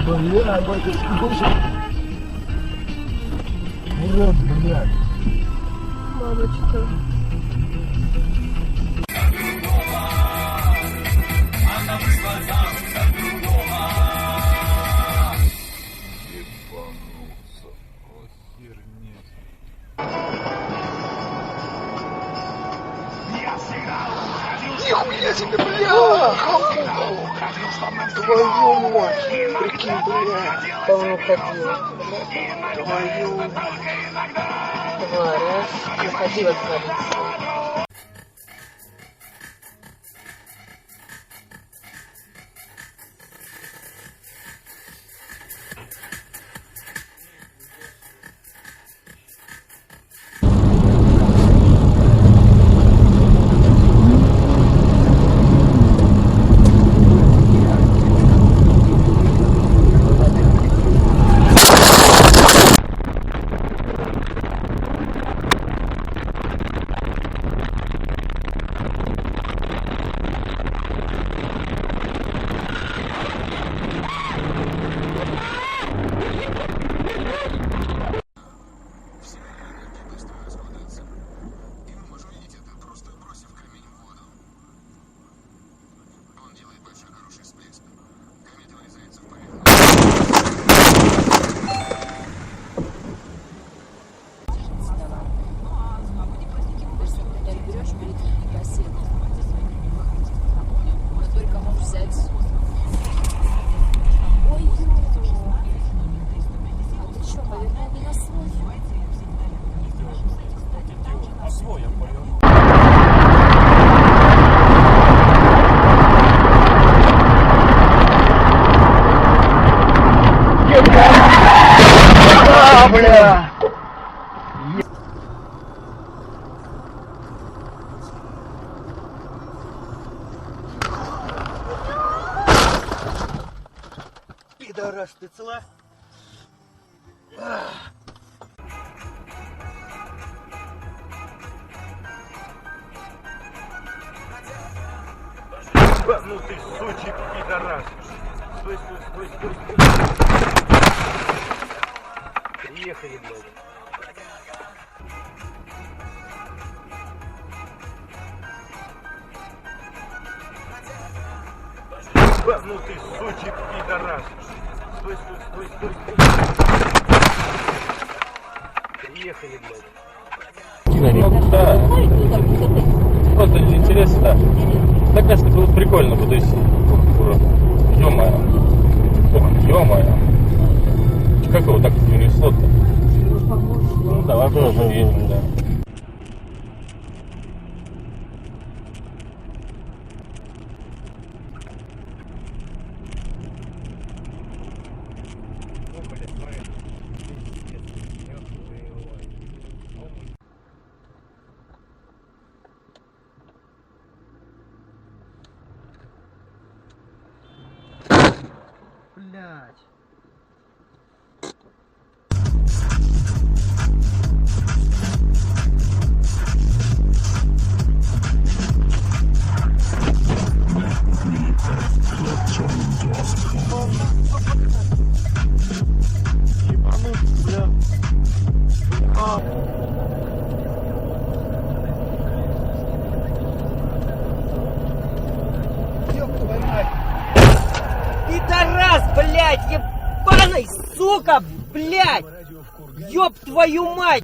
Бля, батюшки, боже. Урод, блядь. Мамочка. Ебануться. Охернеть. Нихуя себе, бля! Твою мать! Прикинь, бля! Давно ходила. Твою... Тварь, а? Не ходила твориться. Бля! Пидорас, ты цела? Ну ты сучий пидорас! Стой, стой, стой, стой, стой! Приехали, блядь! Ну ты сучий пидорас! Стой, стой, стой, стой, стой! Приехали, блядь! Да. Просто интересно, да. Так, конечно, было прикольно бы, то есть, ё-моё. Ё-моё. Как его так перенесло-то? Ну, давай тоже едем, да. Блядь! Пидорас, блядь, ебаный, сука, блядь! Ёб твою мать!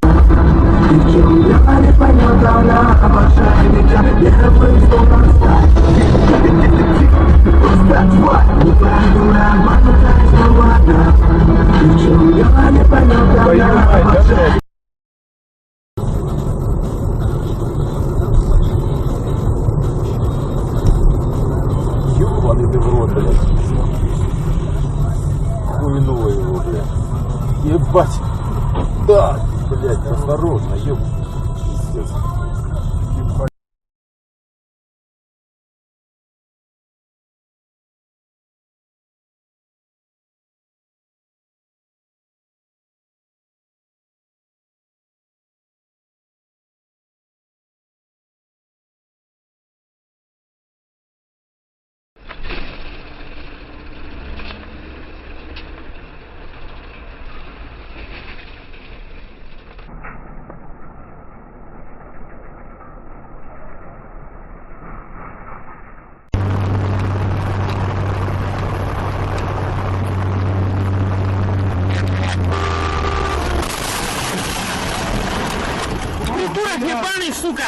Ёбаный ты в рот, блядь. Хуйнуло его, блядь. Ебать. Да, блядь, осторожно, ёб. Пиздец. Придурок ебаный, сука!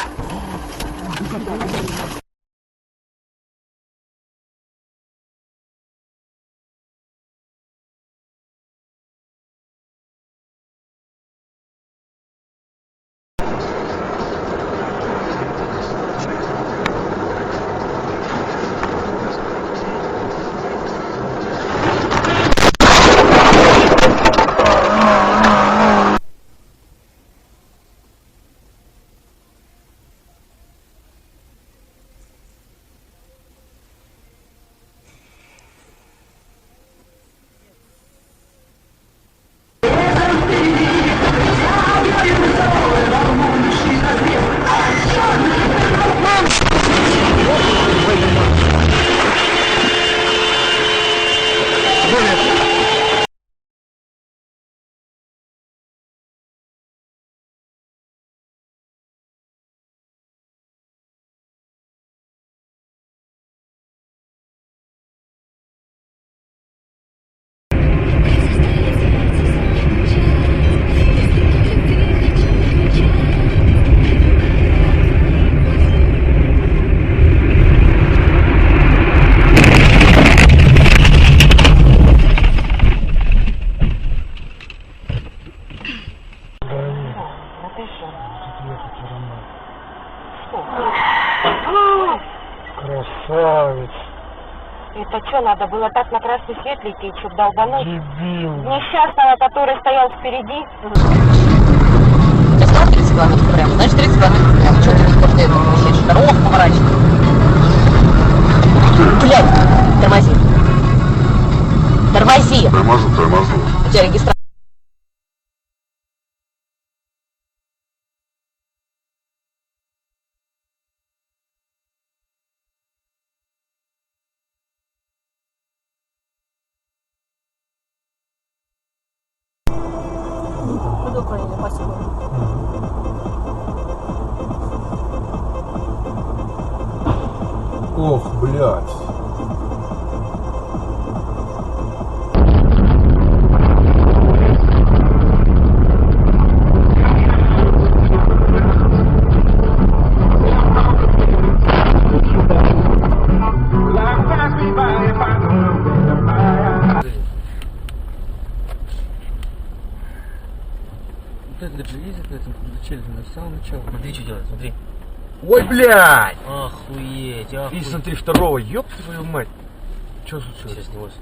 Красавец. Это что, надо было так на красный свет лететь, чтобы долбануть? Дебил. Несчастного, который стоял впереди. Ты сказал 30 километров прямо, значит 30 километров прямо. Что ты не после этого возвращаешь? Дорогу поворачивай. Блядь, тормози. Тормози. Тормозу. У тебя регистрация. Ох, блядь. Вот это же ездит на этом кругочеле с самого начала. Смотри, что делает, смотри. Ой, блядь! Охуеть, И охуеть. смотри, второго, ёб твою мать. Что случилось? Сейчас снялось.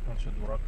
Он что, дурак?